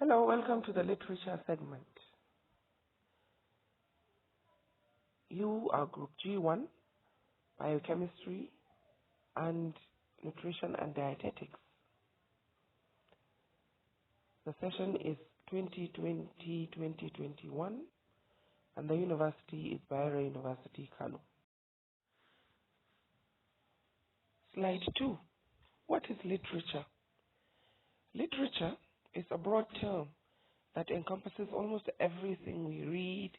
Hello, welcome to the literature segment. You are Group G1, Biochemistry and Nutrition and Dietetics. The session is 2020-2021 and the university is Bayero University, Kano. Slide 2. What is literature? Literature is a broad term that encompasses almost everything we read,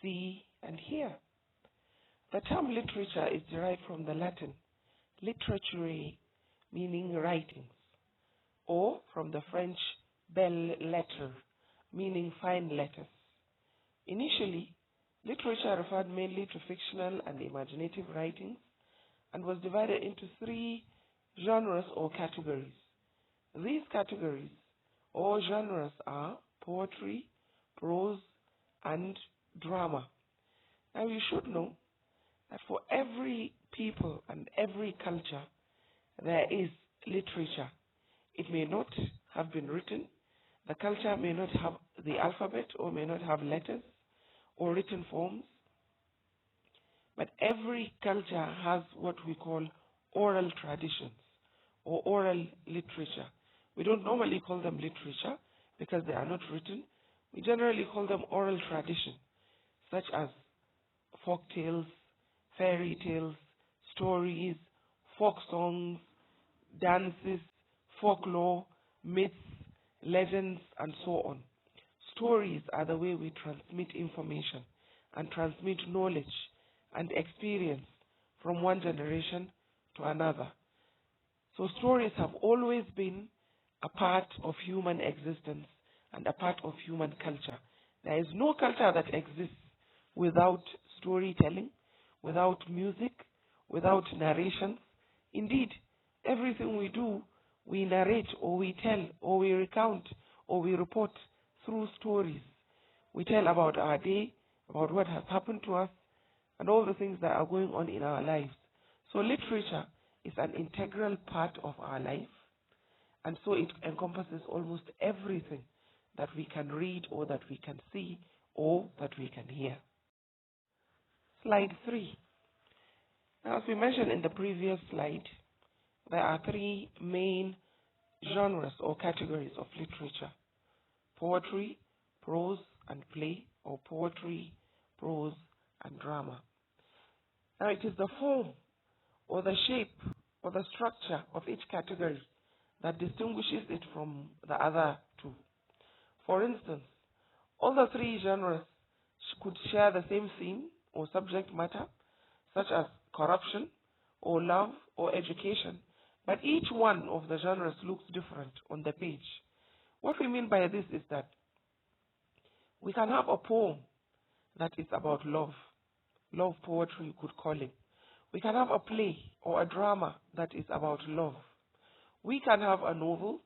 see, and hear. The term literature is derived from the Latin literature, meaning writings, or from the French belles lettres, meaning fine letters. Initially, literature referred mainly to fictional and imaginative writings and was divided into 3 genres or categories. These categories or genres are poetry, prose, and drama. Now you should know that for every people and every culture, there is literature. It may not have been written. The culture may not have the alphabet or may not have letters or written forms. But every culture has what we call oral traditions or oral literature. We don't normally call them literature because they are not written. We generally call them oral tradition, such as folk tales, fairy tales, stories, folk songs, dances, folklore, myths, legends, and so on. Stories are the way we transmit information and transmit knowledge and experience from one generation to another. So stories have always been a part of human existence and a part of human culture. There is no culture that exists without storytelling, without music, without narration. Indeed, everything we do, we narrate or we tell or we recount or we report through stories. We tell about our day, about what has happened to us, and all the things that are going on in our lives. So literature is an integral part of our life, and so it encompasses almost everything that we can read or that we can see or that we can hear. Slide 3. Now, as we mentioned in the previous slide, there are 3 main genres or categories of literature: poetry, prose, and play, or poetry, prose, and drama. Now, it is the form or the shape or the structure of each category that distinguishes it from the other 2. For instance, all the 3 genres could share the same theme or subject matter, such as corruption or love or education, but each one of the genres looks different on the page. What we mean by this is that we can have a poem that is about love poetry, you could call it. We can have a play or a drama that is about love. We can have a novel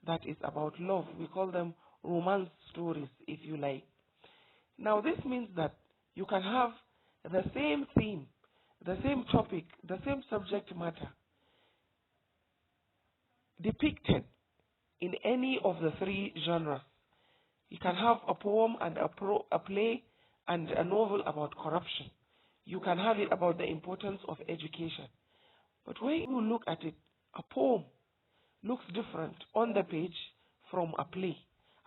that is about love. We call them romance stories, if you like. Now, this means that you can have the same theme, the same topic, the same subject matter depicted in any of the 3 genres. You can have a poem and a play and a novel about corruption. You can have it about the importance of education. But when you look at it, a poem looks different on the page from a play,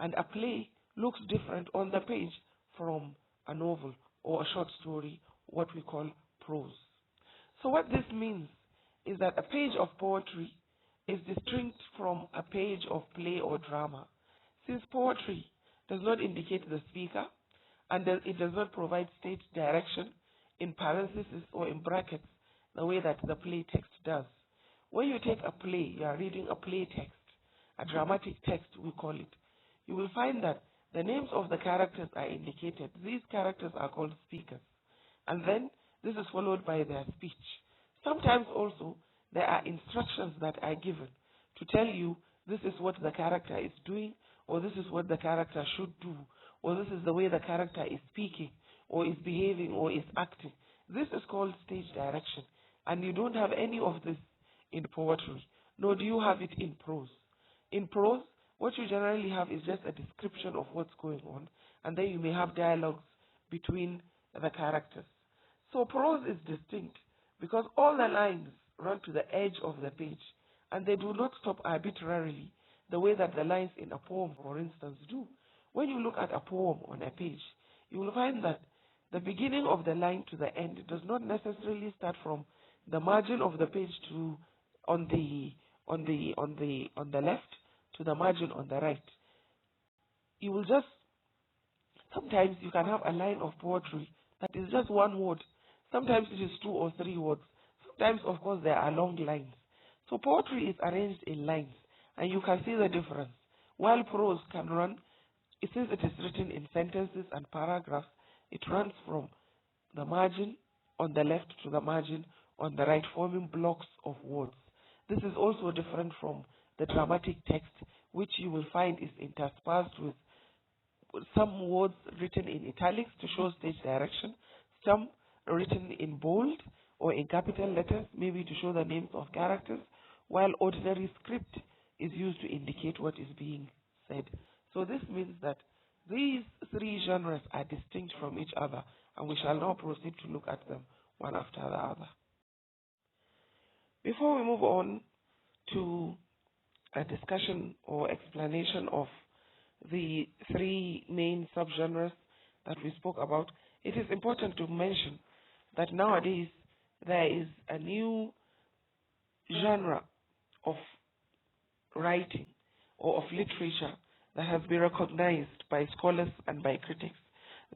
and a play looks different on the page from a novel or a short story, what we call prose. So what this means is that a page of poetry is distinct from a page of play or drama, since poetry does not indicate the speaker and it does not provide stage direction in parentheses or in brackets the way that the play text does. When you take a play, you are reading a play text, a dramatic text we call it, you will find that the names of the characters are indicated. These characters are called speakers. And then this is followed by their speech. Sometimes also there are instructions that are given to tell you this is what the character is doing, or this is what the character should do, or this is the way the character is speaking, or is behaving, or is acting. This is called stage direction. And you don't have any of this in poetry, nor do you have it in prose. In prose, what you generally have is just a description of what's going on, and then you may have dialogues between the characters. So prose is distinct because all the lines run to the edge of the page, and they do not stop arbitrarily the way that the lines in a poem, for instance, do. When you look at a poem on a page, you will find that the beginning of the line to the end does not necessarily start from the margin of the page to on the left to the margin on the right. You will just sometimes you can have a line of poetry that is just one word. Sometimes it is 2 or 3 words. Sometimes, of course, there are long lines. So poetry is arranged in lines, and you can see the difference. While prose can run, since it is written in sentences and paragraphs, it runs from the margin on the left to the margin on the right, forming blocks of words. This is also different from the dramatic text, which you will find is interspersed with some words written in italics to show stage direction, some written in bold or in capital letters, maybe to show the names of characters, while ordinary script is used to indicate what is being said. So this means that these 3 genres are distinct from each other, and we shall now proceed to look at them one after the other. Before we move on to a discussion or explanation of the 3 main subgenres that we spoke about, it is important to mention that nowadays there is a new genre of writing or of literature that has been recognized by scholars and by critics.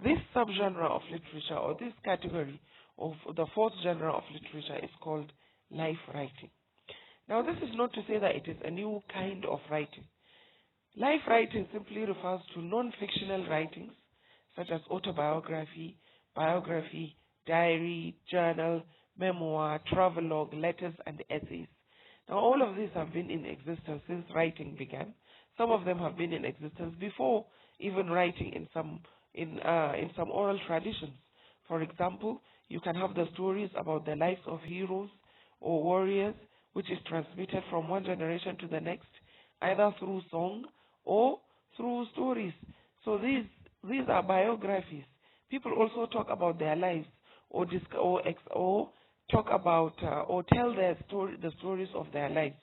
This subgenre of literature, or this category of the 4th genre of literature, is called life writing. Now, this is not to say that it is a new kind of writing. Life writing simply refers to non-fictional writings such as autobiography, biography, diary, journal, memoir, travelogue, letters, and essays. Now, all of these have been in existence since writing began. Some of them have been in existence before even writing in some oral traditions. For example, you can have the stories about the lives of heroes or warriors, which is transmitted from one generation to the next, either through song or through stories. So these are biographies. People also talk about their lives, or talk about or tell the stories of their lives.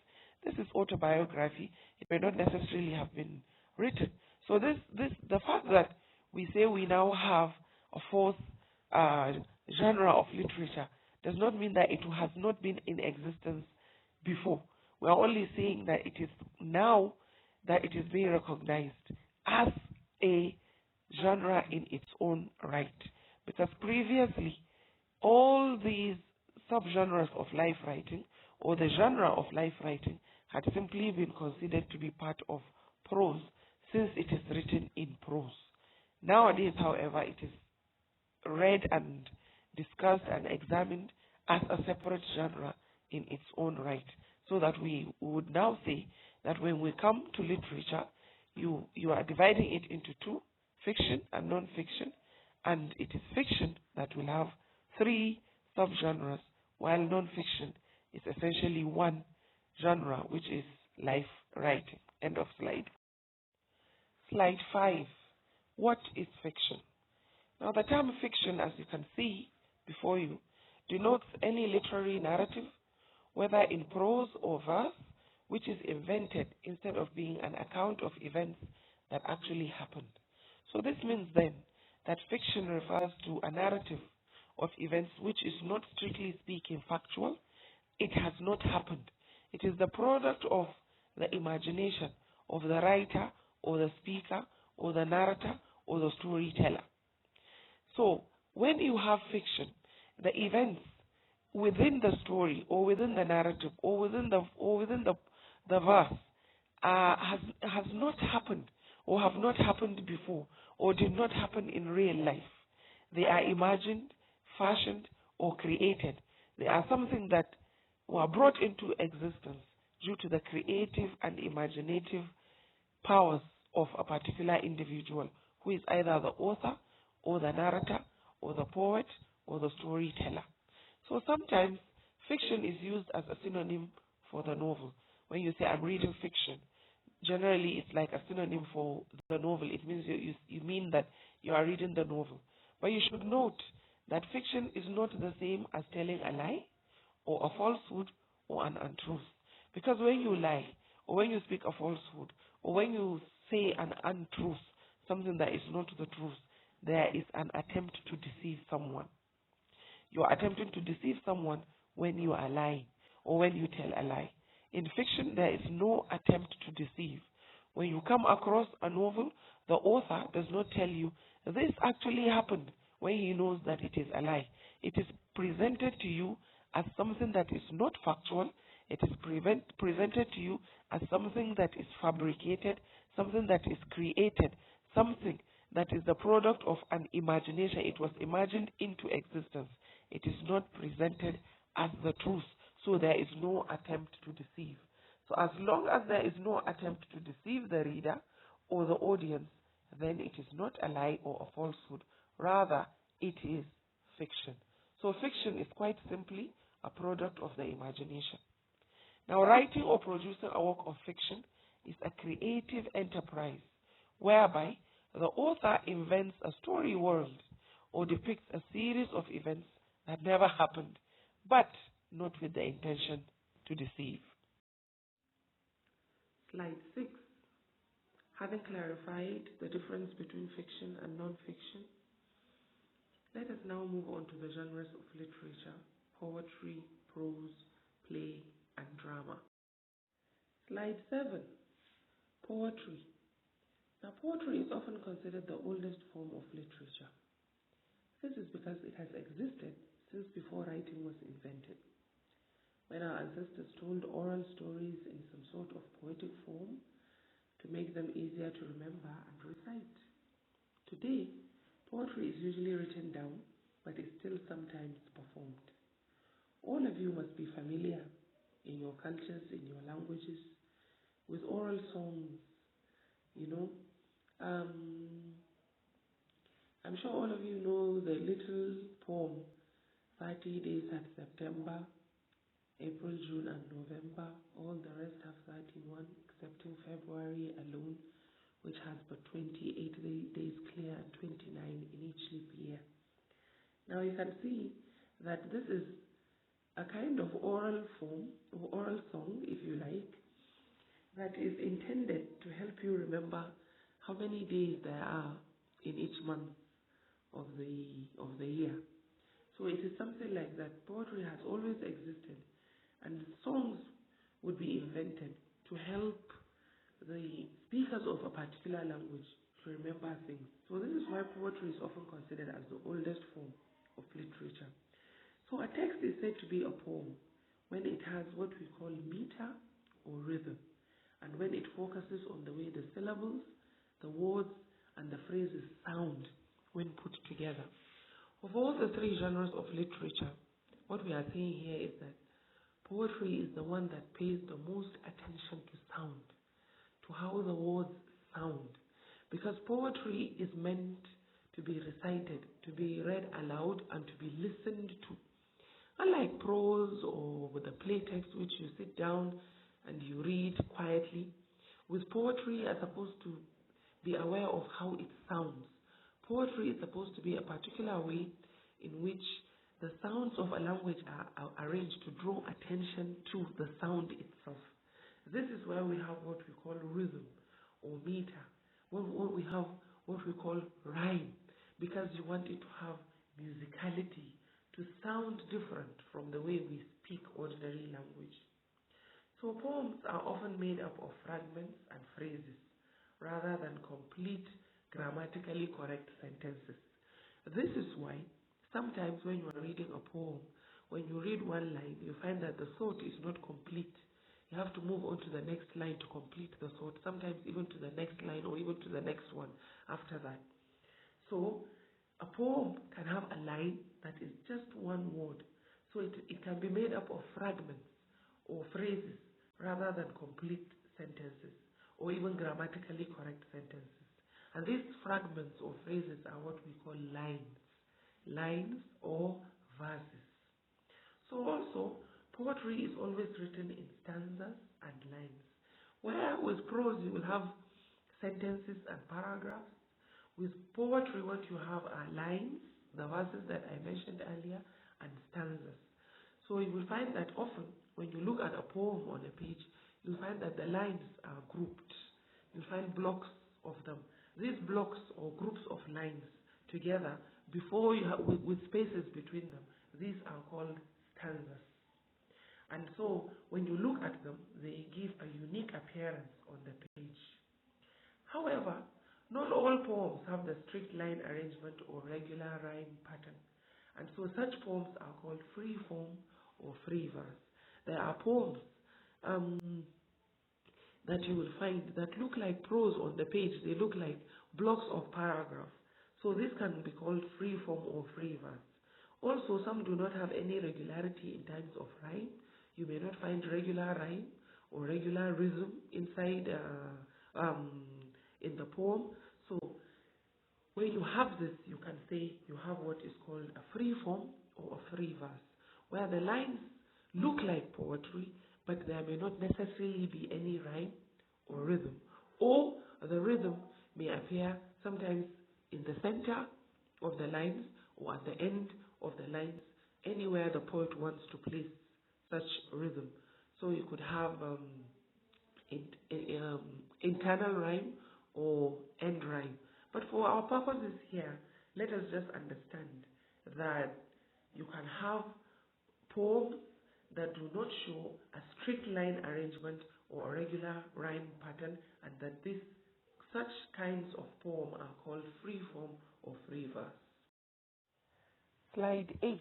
This is autobiography. It may not necessarily have been written. So the fact that we say we now have a 4th genre of literature does not mean that it has not been in existence before. We are only saying that it is now that it is being recognized as a genre in its own right. Because previously, all these subgenres of life writing, or the genre of life writing, had simply been considered to be part of prose, since it is written in prose. Nowadays, however, it is read and discussed and examined as a separate genre in its own right. So that we would now say that when we come to literature, you are dividing it into 2, fiction and non-fiction, and it is fiction that will have 3 subgenres, while non-fiction is essentially 1 genre, which is life writing. End of slide. Slide 5. What is fiction? Now, the term fiction, as you can see before you, denotes any literary narrative, whether in prose or verse, which is invented instead of being an account of events that actually happened. So this means then that fiction refers to a narrative of events which is not strictly speaking factual. It has not happened. It is the product of the imagination of the writer or the speaker or the narrator or the storyteller. So when you have fiction, the events within the story or within the narrative or within the verse has not happened or have not happened before or did not happen in real life. They are imagined, fashioned, or created. They are something that were brought into existence due to the creative and imaginative powers of a particular individual who is either the author or the narrator or the poet or the storyteller. So sometimes fiction is used as a synonym for the novel. When you say I'm reading fiction, generally it's like a synonym for the novel. It means you mean that you are reading the novel. But you should note that fiction is not the same as telling a lie or a falsehood or an untruth. Because when you lie, or when you speak a falsehood, or when you say an untruth, something that is not the truth, there is an attempt to deceive someone. You are attempting to deceive someone when you are lying or when you tell a lie. In fiction, there is no attempt to deceive. When you come across a novel, the author does not tell you, this actually happened, when he knows that it is a lie. It is presented to you as something that is not factual. It is presented to you as something that is fabricated, something that is created, something that is the product of an imagination. It was imagined into existence. It is not presented as the truth. So there is no attempt to deceive. So as long as there is no attempt to deceive the reader or the audience, then it is not a lie or a falsehood. Rather, it is fiction. So fiction is quite simply a product of the imagination. Now, writing or producing a work of fiction is a creative enterprise whereby the author invents a story world or depicts a series of events that never happened, but not with the intention to deceive. Slide 6. Having clarified the difference between fiction and non-fiction, let us now move on to the genres of literature: poetry, prose, play, and drama. Slide 7. Poetry. Now, poetry is often considered the oldest form of literature. This is because it has existed since before writing was invented. When our ancestors told oral stories in some sort of poetic form to make them easier to remember and recite. Today, poetry is usually written down, but is still sometimes performed. All of you must be familiar in your cultures, in your languages, with oral songs. I'm sure all of you know the little poem, 30 Days at September, April, June, and November. All the rest have 31, excepting February alone, which has but 28 days clear and 29 in each leap year. Now you can see that this is a kind of oral form, or oral song, if you like, that is intended to help you remember how many days there are in each month of the year. So it is something like that. Poetry has always existed, and songs would be invented to help the speakers of a particular language to remember things. So this is why poetry is often considered as the oldest form of literature. So a text is said to be a poem when it has what we call meter or rhythm, and when it focuses on the way the syllables, the words, and the phrases sound when put together. Of all the three genres of literature, what we are saying here is that poetry is the one that pays the most attention to sound, to how the words sound, because poetry is meant to be recited, to be read aloud, and to be listened to. Unlike prose or with a play text, which you sit down and you read quietly, with poetry you are supposed to be aware of how it sounds. Poetry is supposed to be a particular way in which the sounds of a language are arranged to draw attention to the sound itself. This is where we have what we call rhythm or meter, where we have what we call rhyme, because you want it to have musicality, to sound different from the way we speak ordinary language. So poems are often made up of fragments and phrases rather than complete grammatically correct sentences. This is why sometimes when you are reading a poem, when you read one line, you find that the thought is not complete. You have to move on to the next line to complete the thought, sometimes even to the next line or even to the next one after that. So a poem can have a line that is just one word. So it can be made up of fragments or phrases rather than complete sentences or even grammatically correct sentences. And these fragments or phrases are what we call lines or verses. So also, poetry is always written in stanzas and lines, Where with prose you will have sentences and paragraphs. With poetry, what you have are lines, the verses that I mentioned earlier, and stanzas. So you will find that often when you look at a poem on a page, you'll find that the lines are grouped. You'll find blocks of them. These blocks or groups of lines together, before you have, with spaces between them, these are called stanzas. And so when you look at them, they give a unique appearance on the page. However, not all poems have the strict line arrangement or regular rhyme pattern. And so such poems are called free form or free verse. There are poems that you will find that look like prose on the page. They look like blocks of paragraphs. So this can be called free form or free verse. Also, some do not have any regularity in terms of rhyme. You may not find regular rhyme or regular rhythm inside in the poem. So when you have this, you can say you have what is called a free form or a free verse, where the lines look like poetry, but there may not necessarily be any rhyme or rhythm. Or the rhythm may appear sometimes in the center of the lines or at the end of the lines, anywhere the poet wants to place such rhythm. So you could have internal rhyme or end rhyme. But for our purposes here, let us just understand that you can have poems that do not show a strict line arrangement or a regular rhyme pattern, and that such kinds of poem are called free form or free verse. Slide 8.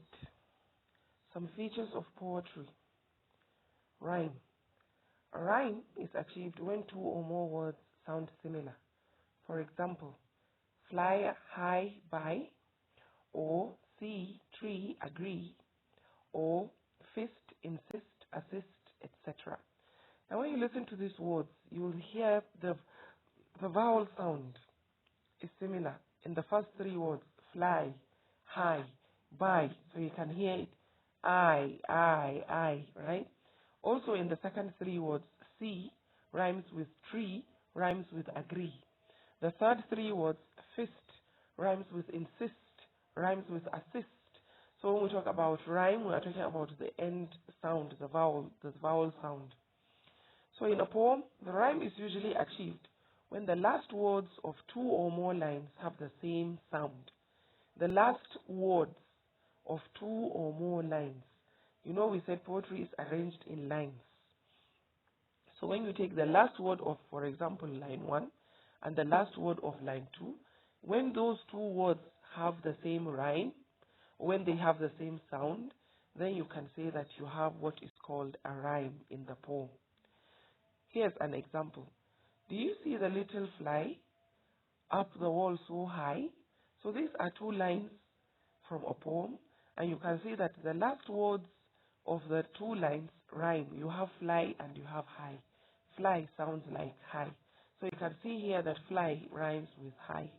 Some features of poetry. Rhyme. A rhyme is achieved when two or more words sound similar. For example, fly high by, or see tree agree, or fist insist assist, etc. Now when you listen to these words, you will hear the vowel sound is similar in the first three words, fly, high, by, so you can hear it, I, right? Also in the second three words, see rhymes with tree, rhymes with agree. The third three words, fist, rhymes with insist, rhymes with assist. So when we talk about rhyme, we are talking about the end sound, the vowel sound. So in a poem, the rhyme is usually achieved when the last words of two or more lines have the same sound. The last words of two or more lines. You know, we said poetry is arranged in lines. So when you take the last word of, for example, line 1 and the last word of line 2, when those two words have the same rhyme, when they have the same sound, then you can say that you have what is called a rhyme in the poem. Here's an example. Do you see the little fly up the wall so high? So these are two lines from a poem, and you can see that the last words of the two lines rhyme. You have fly and you have high. Fly sounds like high. So you can see here that fly rhymes with high.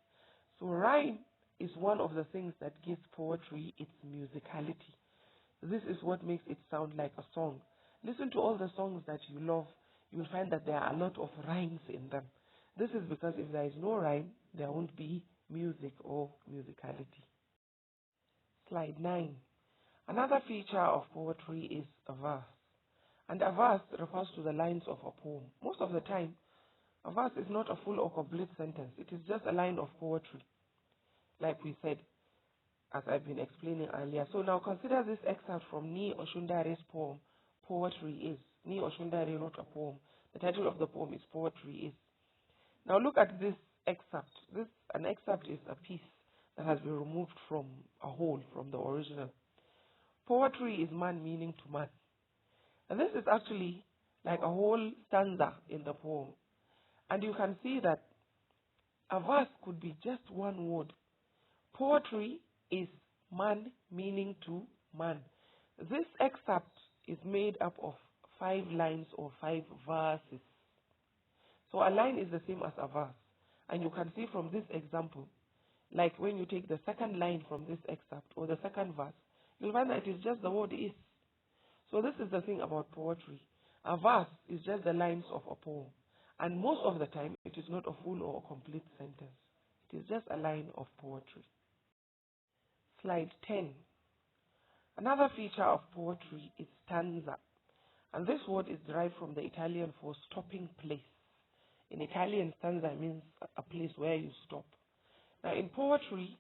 So rhyme is one of the things that gives poetry its musicality. This is what makes it sound like a song. Listen to all the songs that you love. You will find that there are a lot of rhymes in them. This is because if there is no rhyme, there won't be music or musicality. Slide 9. Another feature of poetry is a verse. And a verse refers to the lines of a poem. Most of the time, a verse is not a full or complete sentence. It is just a line of poetry, like we said, as I've been explaining earlier. So now consider this excerpt from Ni Oshundare's poem, Poetry Is. Ni Oshundare wrote a poem. The title of the poem is Poetry Is. Now look at this excerpt. An excerpt is a piece that has been removed from a whole, from the original. Poetry is man meaning to man. And this is actually like a whole stanza in the poem. And you can see that a verse could be just one word. Poetry is man meaning to man. This excerpt is made up of 5 lines or 5 verses. So a line is the same as a verse. And you can see from this example, like when you take the second line from this excerpt or the second verse, you'll find that it is just the word is. So this is the thing about poetry. A verse is just the lines of a poem. And most of the time, it is not a full or a complete sentence. It is just a line of poetry. Slide 10. Another feature of poetry is stanza. And this word is derived from the Italian for stopping place. In Italian, stanza means a place where you stop. Now, in poetry,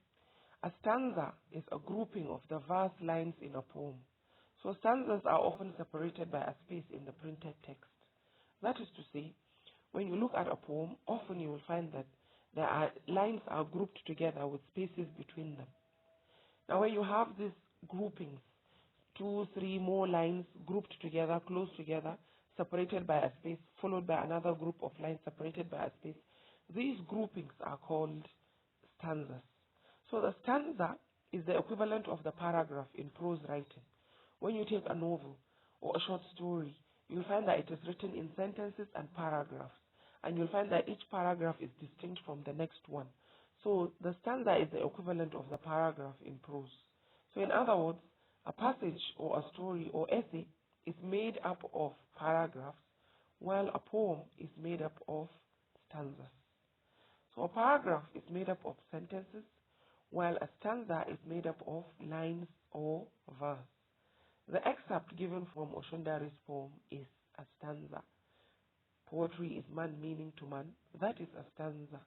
a stanza is a grouping of the verse lines in a poem. So stanzas are often separated by a space in the printed text. That is to say, when you look at a poem, often you will find that lines are grouped together with spaces between them. Now, when you have these groupings, 2, 3 more lines grouped together, close together, separated by a space, followed by another group of lines separated by a space, these groupings are called stanzas. So the stanza is the equivalent of the paragraph in prose writing. When you take a novel or a short story, you'll find that it is written in sentences and paragraphs. And you'll find that each paragraph is distinct from the next one. So the stanza is the equivalent of the paragraph in prose. So in other words, a passage or a story or essay is made up of paragraphs, while a poem is made up of stanzas. So a paragraph is made up of sentences, while a stanza is made up of lines or verse. The excerpt given from Oshundari's poem is a stanza. Poetry is man meaning to man. That is a stanza.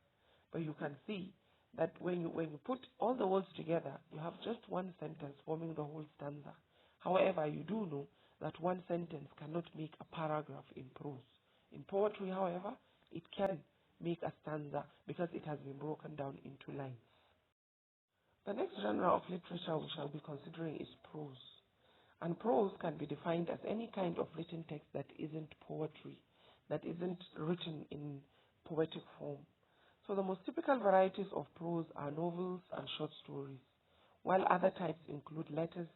But you can see that when you put all the words together, you have just one sentence forming the whole stanza. However, you do know that one sentence cannot make a paragraph in prose. In poetry, however, it can make a stanza because it has been broken down into lines. The next genre of literature we shall be considering is prose. And prose can be defined as any kind of written text that isn't poetry, that isn't written in poetic form. So the most typical varieties of prose are novels and short stories, while other types include letters,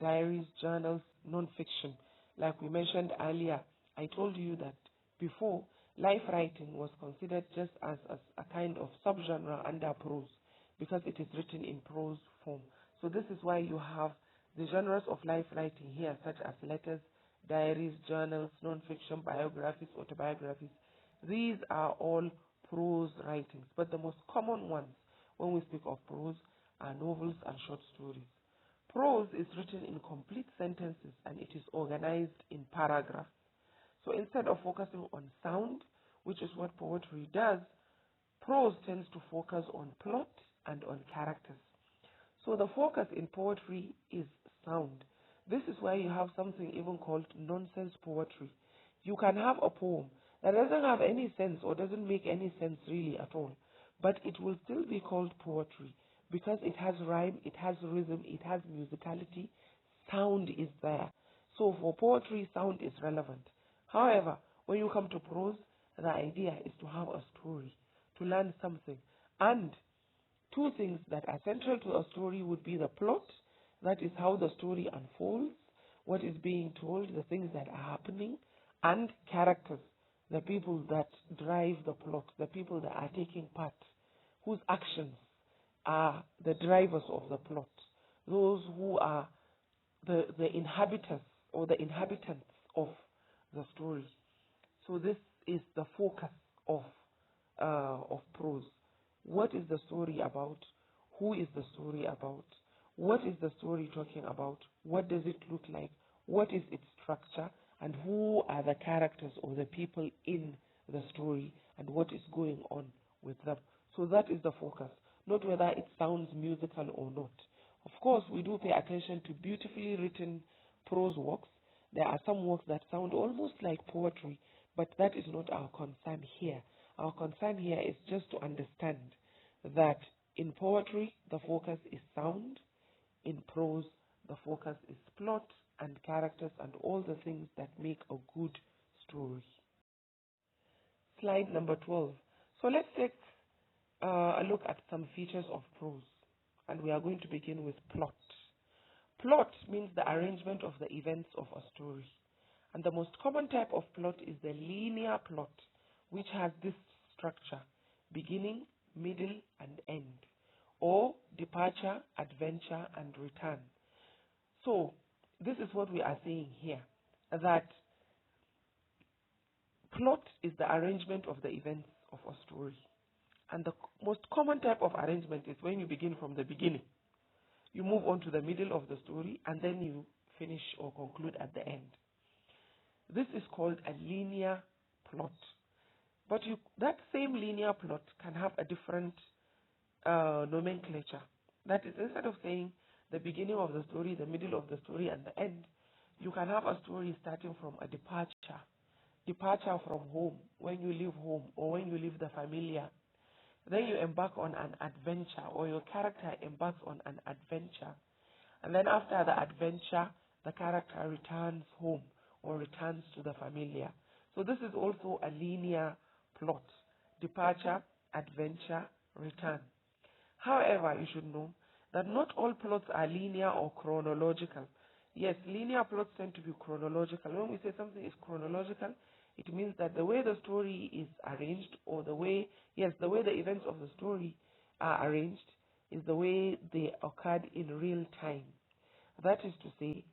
diaries, journals, non-fiction. Like we mentioned earlier, I told you that before, life writing was considered just as a kind of subgenre under prose because it is written in prose form. So this is why you have the genres of life writing here, such as letters, diaries, journals, non-fiction, biographies, autobiographies. These are all prose writings, but the most common ones when we speak of prose are novels and short stories. Prose is written in complete sentences and it is organized in paragraphs. So instead of focusing on sound, which is what poetry does, prose tends to focus on plot and on characters. So the focus in poetry is sound. This is why you have something even called nonsense poetry. You can have a poem that doesn't have any sense or doesn't make any sense really at all, but it will still be called poetry because it has rhyme, it has rhythm, it has musicality, sound is there. So for poetry, sound is relevant. However, when you come to prose, the idea is to have a story, to learn something. And two things that are central to a story would be the plot, that is how the story unfolds, what is being told, the things that are happening, and characters, the people that drive the plot, the people that are taking part, whose actions are the drivers of the plot, those who are the inhabitants or the inhabitants of the story. So this is the focus of prose. What is the story about? Who is the story about? What is the story talking about? What does it look like? What is its structure? And who are the characters or the people in the story? And what is going on with them? So that is the focus, not whether it sounds musical or not. Of course, we do pay attention to beautifully written prose works. There are some works that sound almost like poetry, but that is not our concern here. Our concern here is just to understand that in poetry, the focus is sound. In prose, the focus is plot and characters and all the things that make a good story. Slide number 12. So let's take a look at some features of prose. And we are going to begin with plot. Plot means the arrangement of the events of a story. And the most common type of plot is the linear plot, which has this structure: beginning, middle, and end, or departure, adventure, and return. So this is what we are saying here, that Plot is the arrangement of the events of a story. And the most common type of arrangement is when you begin from the beginning. You move on to the middle of the story, and then you finish or conclude at the end. This is called a linear plot. But that same linear plot can have a different nomenclature. That is, instead of saying the beginning of the story, the middle of the story, and the end, you can have a story starting from a departure from home, when you leave home or when you leave the familiar. Then you embark on an adventure, or your character embarks on an adventure. And then after the adventure, the character returns home or returns to the familiar. So this is also a linear plot: departure, adventure, return. However, you should know that not all plots are linear or chronological. Yes, linear plots tend to be chronological. When we say something is chronological, it means that the way the story is arranged, or the way the events of the story are arranged, is the way they occurred in real time. That is to say,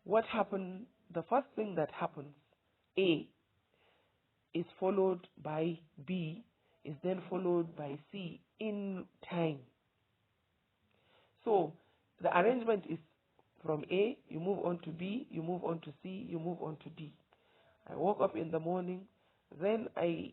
what happened, the first thing that happens, A, is followed by B, is then followed by C in time. So the arrangement is from A, you move on to B, you move on to C, you move on to D. I woke up in the morning, then I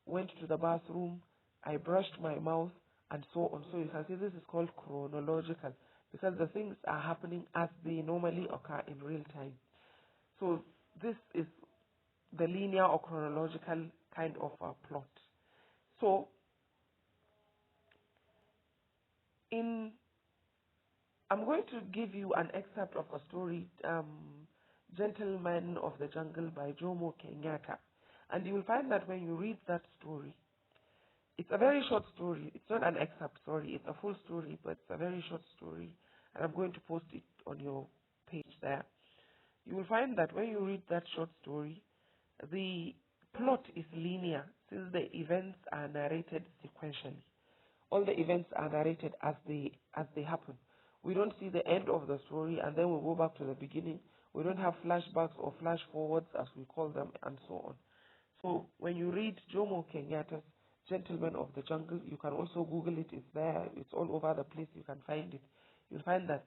went to the bathroom, I brushed my mouth, and so on. So you can see this is called chronological, because the things are happening as they normally occur in real time. So this is the linear or chronological kind of a plot. So I'm going to give you an excerpt of a story, Gentleman of the Jungle by Jomo Kenyatta. And you will find that when you read that story, it's a very short story. It's not an excerpt, sorry. It's a full story, but it's a very short story. And I'm going to post it on your page there. You will find that when you read that short story, the plot is linear, since the events are narrated sequentially. All the events are narrated as they happen. We don't see the end of the story and then we go back to the beginning. We don't have flashbacks or flash forwards, as we call them, and so on. So when you read Jomo Kenyatta's Gentleman of the Jungle, you can also Google it. It's there. It's all over the place. You can find it. You'll find that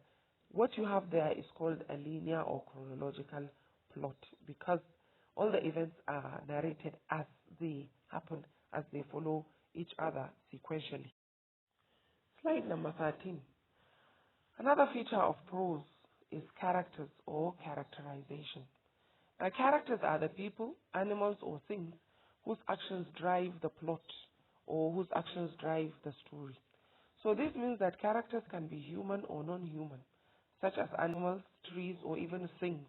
what you have there is called a linear or chronological plot, because all the events are narrated as they happen, as they follow each other sequentially. Slide number 13. Another feature of prose is characters or characterization. Now, characters are the people, animals, or things whose actions drive the plot or whose actions drive the story. So this means that characters can be human or non-human, such as animals, trees, or even things,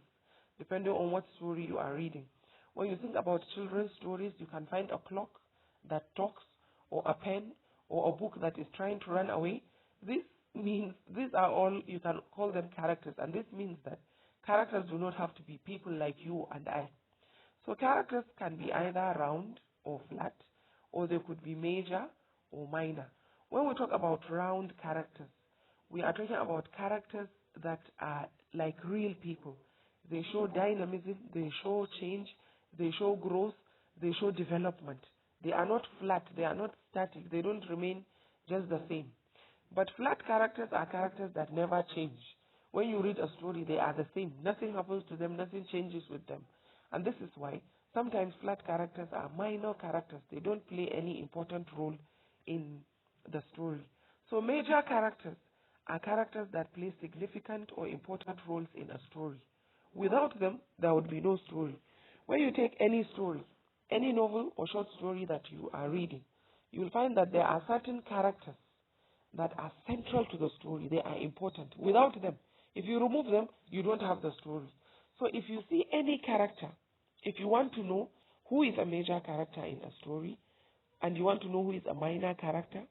depending on what story you are reading. When you think about children's stories, you can find a clock that talks, or a pen, or a book that is trying to run away. This means these are all, you can call them characters, and this means that characters do not have to be people like you and I. So characters can be either round or flat, or they could be major or minor. When we talk about round characters, we are talking about characters that are like real people. They show dynamism, they show change, they show growth, they show development. They are not flat, they are not static, they don't remain just the same. But flat characters are characters that never change. When you read a story, they are the same. Nothing happens to them, nothing changes with them. And this is why sometimes flat characters are minor characters. They don't play any important role in the story. So major characters are characters that play significant or important roles in a story. Without them, there would be no story. When you take any story, any novel or short story that you are reading, you will find that there are certain characters that are central to the story. They are important. Without them, if you remove them, you don't have the story. So if you see any character, if you want to know who is a major character in a story, and you want to know who is a minor character,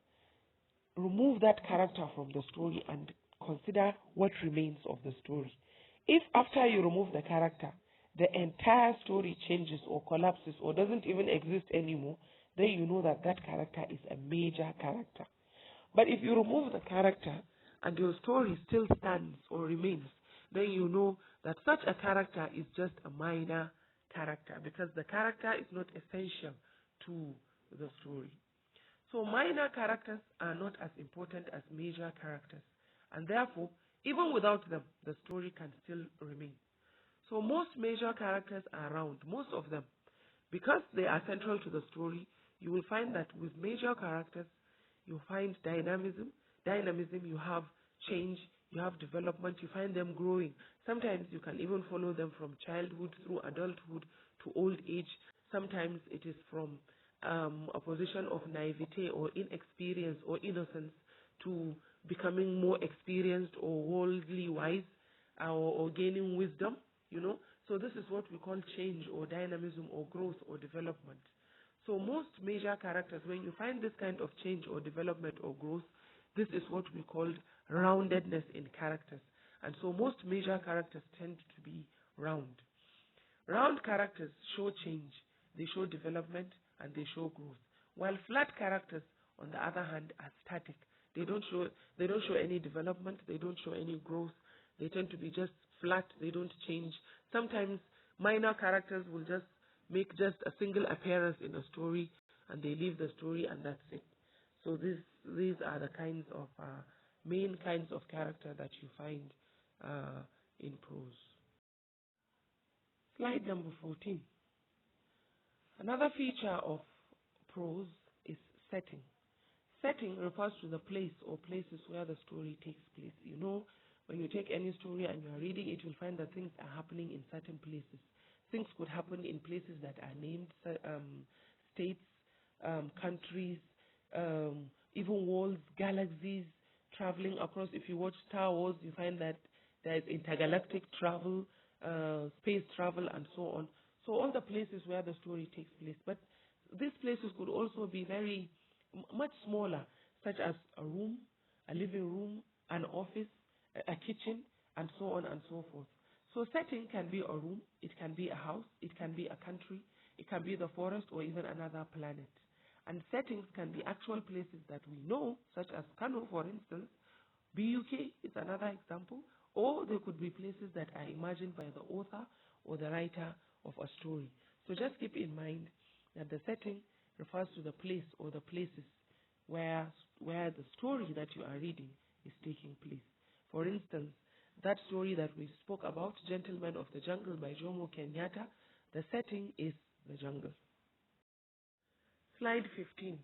remove that character from the story and consider what remains of the story. If after you remove the character, the entire story changes or collapses or doesn't even exist anymore, then you know that that character is a major character. But if you remove the character and your story still stands or remains, then you know that such a character is just a minor character, because the character is not essential to the story. So minor characters are not as important as major characters, and therefore, even without them, the story can still remain. So most major characters are round, most of them. Because they are central to the story, you will find that with major characters, you find dynamism. Dynamism, you have change, you have development, you find them growing. Sometimes you can even follow them from childhood through adulthood to old age. Sometimes it is from a position of naivete or inexperience or innocence to becoming more experienced or worldly wise, or gaining wisdom, you know. So this is what we call change or dynamism or growth or development. So most major characters, when you find this kind of change or development or growth, this is what we call roundedness in characters. And so most major characters tend to be round. Round characters show change, they show development, and they show growth. While flat characters, on the other hand, are static. They don't show any development, they don't show any growth. They tend to be just flat, they don't change. Sometimes minor characters will just make just a single appearance in a story, and they leave the story, and that's it. So these are the kinds of main kinds of character that you find in prose. Slide number 14. Another feature of prose is setting. Setting refers to the place or places where the story takes place. You know, when you take any story and you are reading it, you'll find that things are happening in certain places. Things could happen in places that are named, states, countries, even worlds, galaxies, traveling across. If you watch Star Wars, you find that there is intergalactic travel, space travel, and so on. So all the places where the story takes place. But these places could also be very much smaller, such as a room, a living room, an office, a kitchen, and so on and so forth. So setting can be a room, it can be a house, it can be a country, it can be the forest or even another planet. And settings can be actual places that we know, such as Kano, for instance. BUK is another example. Or they could be places that are imagined by the author or the writer of a story. So just keep in mind that the setting refers to the place or the places where the story that you are reading is taking place. For instance, that story that we spoke about, Gentlemen of the Jungle by Jomo Kenyatta, the setting is the jungle. Slide 15.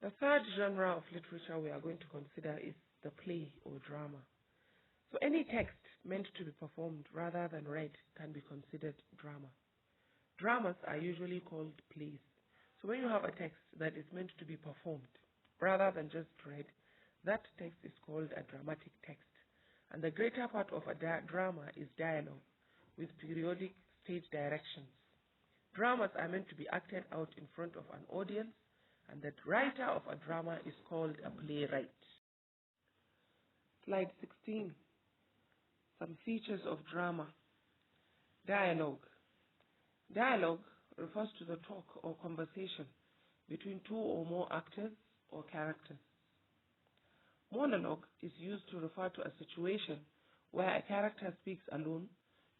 The third genre of literature we are going to consider is the play or drama. So any text meant to be performed rather than read can be considered drama. Dramas are usually called plays. So when you have a text that is meant to be performed rather than just read, that text is called a dramatic text. And the greater part of a drama is dialogue with periodic stage directions. Dramas are meant to be acted out in front of an audience, and the writer of a drama is called a playwright. Slide 16. Some features of drama. Dialogue. Dialogue refers to the talk or conversation between two or more actors or characters. Monologue is used to refer to a situation where a character speaks alone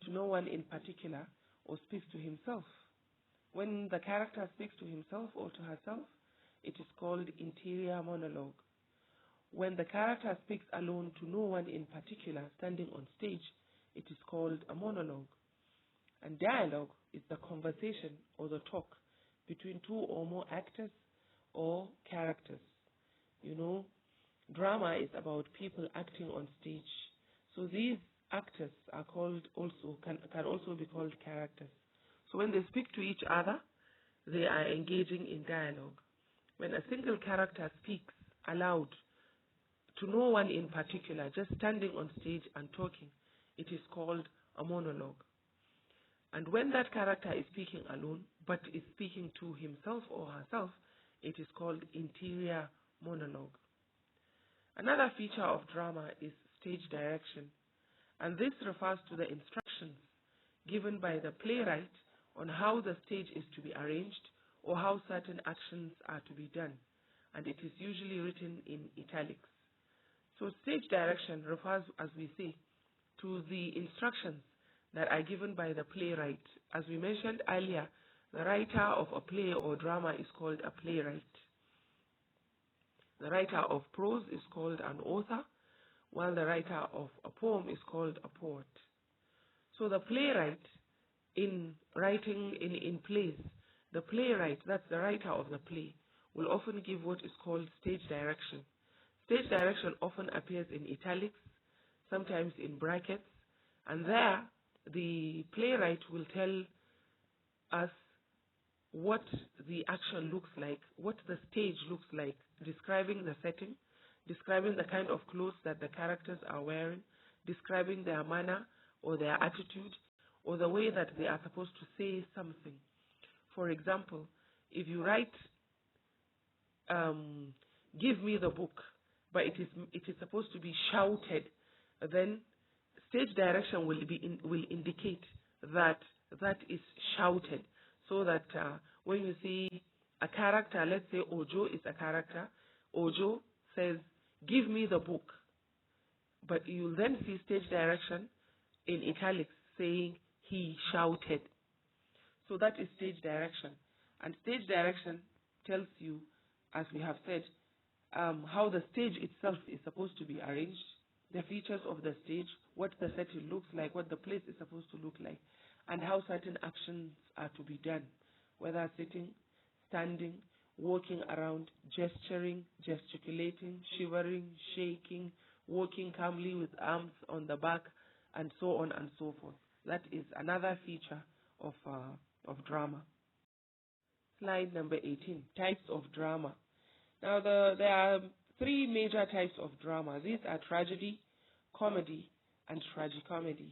to no one in particular or speaks to himself. When the character speaks to himself or to herself, it is called interior monologue. When the character speaks alone to no one in particular standing on stage, it is called a monologue. And dialogue is the conversation or the talk between two or more actors or characters. You know, drama is about people acting on stage. So these actors are called also, can also be called characters. So when they speak to each other, they are engaging in dialogue. When a single character speaks aloud to no one in particular, just standing on stage and talking, it is called a monologue. And when that character is speaking alone, but is speaking to himself or herself, it is called interior monologue. Another feature of drama is stage direction, and this refers to the instructions given by the playwright on how the stage is to be arranged or how certain actions are to be done, and it is usually written in italics. So stage direction refers, as we say, to the instructions that are given by the playwright. As we mentioned earlier, the writer of a play or drama is called a playwright. The writer of prose is called an author, while the writer of a poem is called a poet. So the playwright, in writing in plays, the playwright, that's the writer of the play, will often give what is called stage direction. Stage direction often appears in italics, sometimes in brackets, and there the playwright will tell us what the action looks like, what the stage looks like, describing the setting, describing the kind of clothes that the characters are wearing, describing their manner or their attitude, or the way that they are supposed to say something. For example, if you write, give me the book, but it is supposed to be shouted, then stage direction will indicate that that is shouted, so that when you see a character, let's say Ojo is a character, Ojo says, give me the book, but you'll then see stage direction in italics saying he shouted. So that is stage direction. And stage direction tells you, as we have said, how the stage itself is supposed to be arranged, the features of the stage, what the setting looks like, what the place is supposed to look like, and how certain actions are to be done, whether sitting, standing, walking around, gesturing, gesticulating, shivering, shaking, walking calmly with arms on the back, and so on and so forth. That is another feature of drama. Slide number 18, types of drama. Now, there are three major types of drama. These are tragedy, comedy, and tragicomedy.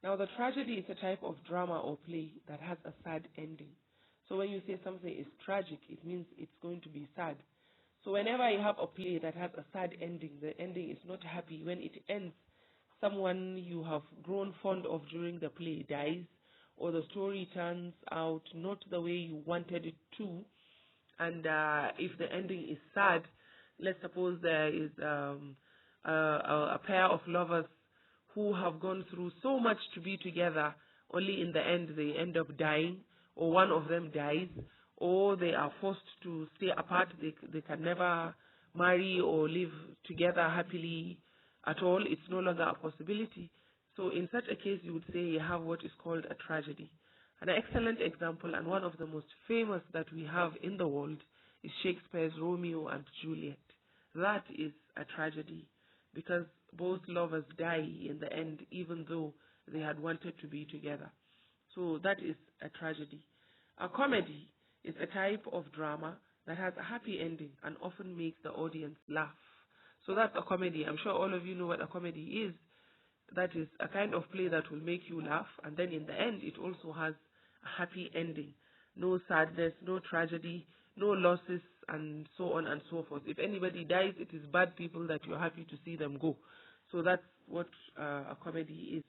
Now, the tragedy is a type of drama or play that has a sad ending. So when you say something is tragic, it means it's going to be sad. So whenever you have a play that has a sad ending, the ending is not happy. When it ends, someone you have grown fond of during the play dies, or the story turns out not the way you wanted it to. And if the ending is sad, let's suppose there is a pair of lovers who have gone through so much to be together, only in the end they end up dying, or one of them dies, or they are forced to stay apart. They can never marry or live together happily at all. It's no longer a possibility. So in such a case, you would say you have what is called a tragedy. An excellent example, and one of the most famous that we have in the world, is Shakespeare's Romeo and Juliet. That is a tragedy, because both lovers die in the end, even though they had wanted to be together. So that is a tragedy. A comedy is a type of drama that has a happy ending and often makes the audience laugh. So that's a comedy. I'm sure all of you know what a comedy is. That is a kind of play that will make you laugh, and then in the end it also has a happy ending. No sadness, no tragedy, no losses, and so on and so forth. If anybody dies, it is bad people that you're happy to see them go. So that's what a comedy is.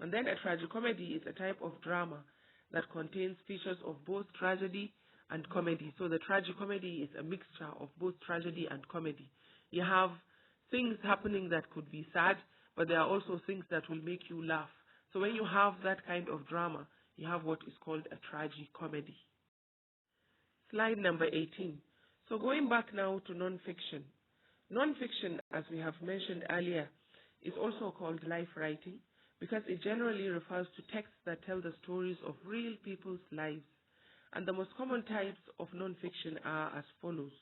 And then a tragicomedy is a type of drama that contains features of both tragedy and comedy. So the tragicomedy is a mixture of both tragedy and comedy. You have things happening that could be sad, but there are also things that will make you laugh. So when you have that kind of drama, you have what is called a tragicomedy. Slide number 18. So going back now to non-fiction. Non-fiction, as we have mentioned earlier, is also called life writing, because it generally refers to texts that tell the stories of real people's lives. And the most common types of non-fiction are as follows.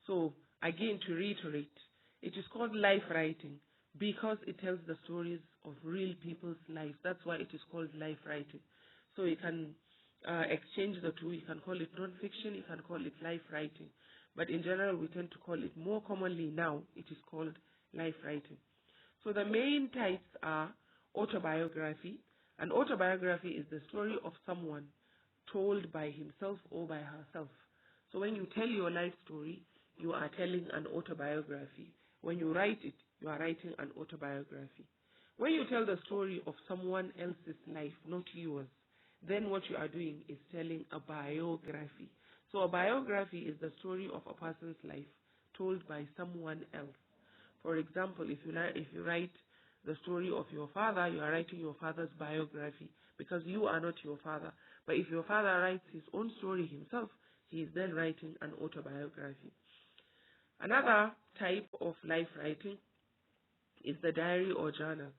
So again, to reiterate, it is called life writing because it tells the stories of real people's lives. That's why it is called life writing. So you can exchange the two. You can call it non-fiction, you can call it life writing. But in general, we tend to call it more commonly now, it is called life writing. So the main types are autobiography. And autobiography is the story of someone told by himself or by herself. So when you tell your life story, you are telling an autobiography. When you write it, you are writing an autobiography. When you tell the story of someone else's life, not yours, then what you are doing is telling a biography. So a biography is the story of a person's life told by someone else. For example, if you write the story of your father, you are writing your father's biography because you are not your father. But if your father writes his own story himself, he is then writing an autobiography. Another type of life writing is the diary or journal.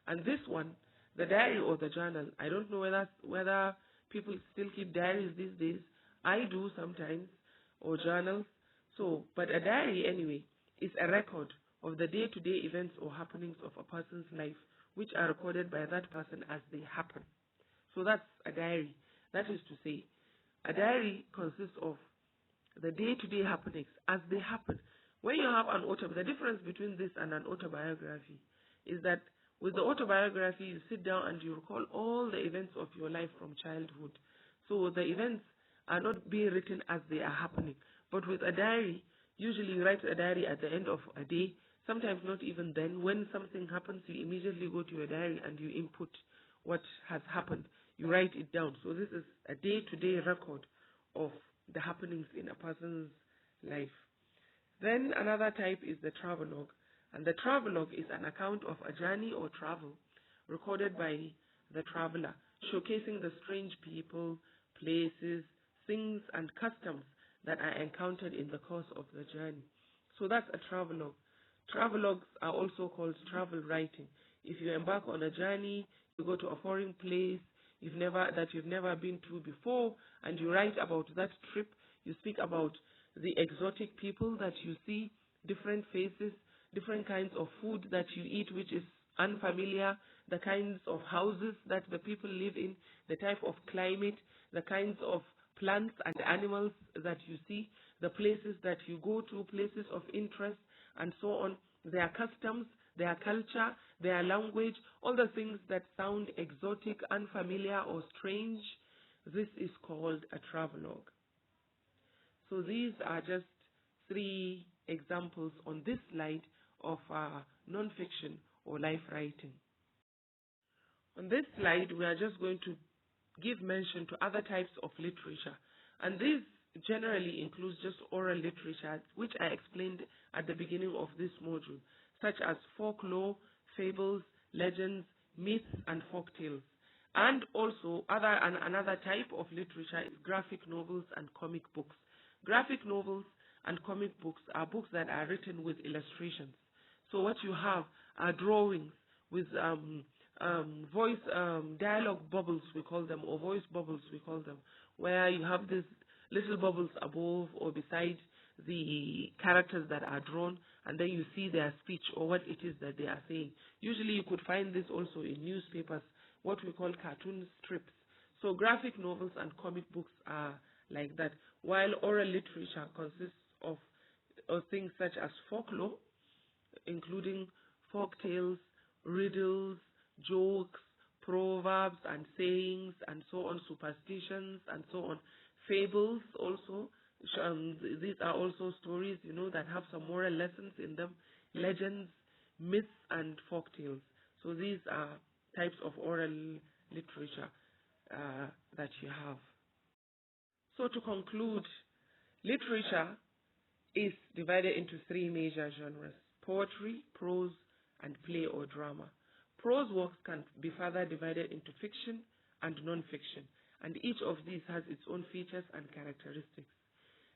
And this one, the diary or the journal, I don't know whether people still keep diaries these days. I do sometimes, or journals. So, but a diary anyway is a record of the day-to-day events or happenings of a person's life, which are recorded by that person as they happen. So that's a diary. That is to say, a diary consists of the day-to-day happenings as they happen. When you have an the difference between this and an autobiography is that with the autobiography, you sit down and you recall all the events of your life from childhood. So the events are not being written as they are happening. But with a diary, usually you write a diary at the end of a day, sometimes not even then. When something happens, you immediately go to your diary and you input what has happened. You write it down. So this is a day-to-day record of the happenings in a person's life. Then another type is the travelogue. And the travelogue is an account of a journey or travel recorded by the traveler, showcasing the strange people, places, things, and customs that are encountered in the course of the journey. So that's a travelogue. Travelogues are also called travel writing. If you embark on a journey, you go to a foreign place you've never been to before, and you write about that trip. You speak about the exotic people that you see, different faces, different kinds of food that you eat which is unfamiliar, the kinds of houses that the people live in, the type of climate, the kinds of plants and animals that you see, the places that you go to, places of interest, and so on, their customs, their culture, their language, all the things that sound exotic, unfamiliar, or strange. This is called a travelogue. So these are just 3 examples on this slide of non-fiction or life writing. On this slide, we are just going to give mention to other types of literature. And this generally includes just oral literature, which I explained at the beginning of this module, such as folklore, fables, legends, myths, and folktales. And also, another type of literature is graphic novels and comic books. Graphic novels and comic books are books that are written with illustrations. So what you have are drawings with dialogue bubbles, we call them, or voice bubbles, we call them, where you have these little bubbles above or beside the characters that are drawn, and then you see their speech or what it is that they are saying. Usually you could find this also in newspapers, what we call cartoon strips. So graphic novels and comic books are like that, while oral literature consists of things such as folklore, including folk tales, riddles, jokes, proverbs and sayings, and so on, superstitions, and so on. Fables also, these are also stories, that have some moral lessons in them. Legends, myths, and folk tales. So these are types of oral literature that you have. So to conclude, literature is divided into 3 major genres: poetry, prose, and play or drama. Prose works can be further divided into fiction and non-fiction, and each of these has its own features and characteristics.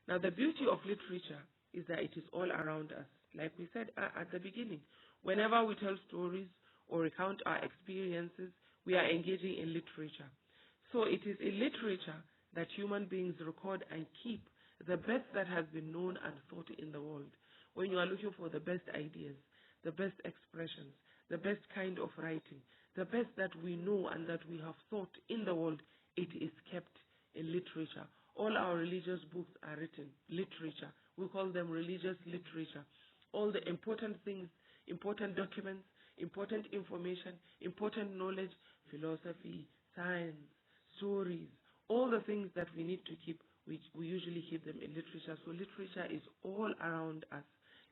Now, the beauty of literature is that it is all around us. Like we said at the beginning, whenever we tell stories or recount our experiences, we are engaging in literature. So it is in literature that human beings record and keep the best that has been known and thought in the world. When you are looking for the best ideas, the best expressions, the best kind of writing, the best that we know and that we have thought in the world, it is kept in literature. All our religious books are written literature. We call them religious literature. All the important things, important documents, important information, important knowledge, philosophy, science, stories, all the things that we need to keep, we usually keep them in literature. So literature is all around us.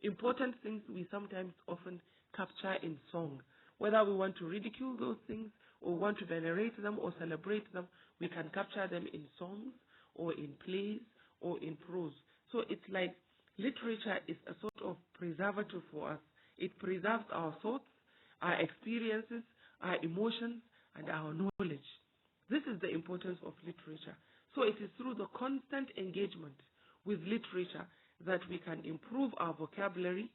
Important things we sometimes often capture in song. Whether we want to ridicule those things or want to venerate them or celebrate them, we can capture them in songs or in plays or in prose. So it's like literature is a sort of preservative for us. It preserves our thoughts, our experiences, our emotions, and our knowledge. This is the importance of literature. So it is through the constant engagement with literature that we can improve our vocabulary,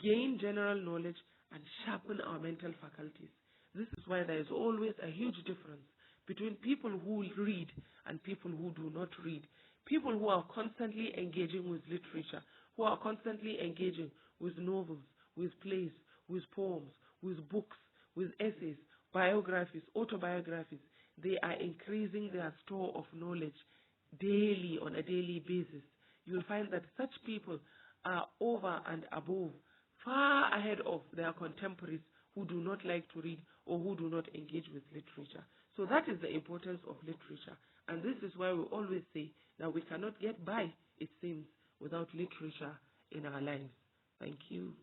gain general knowledge, and sharpen our mental faculties. This is why there is always a huge difference between people who read and people who do not read. People who are constantly engaging with literature, who are constantly engaging with novels, with plays, with poems, with books, with essays, biographies, autobiographies, they are increasing their store of knowledge daily, on a daily basis. You'll find that such people are over and above, far ahead of their contemporaries who do not like to read or who do not engage with literature. So that is the importance of literature. And this is why we always say that we cannot get by, it seems, without literature in our lives. Thank you.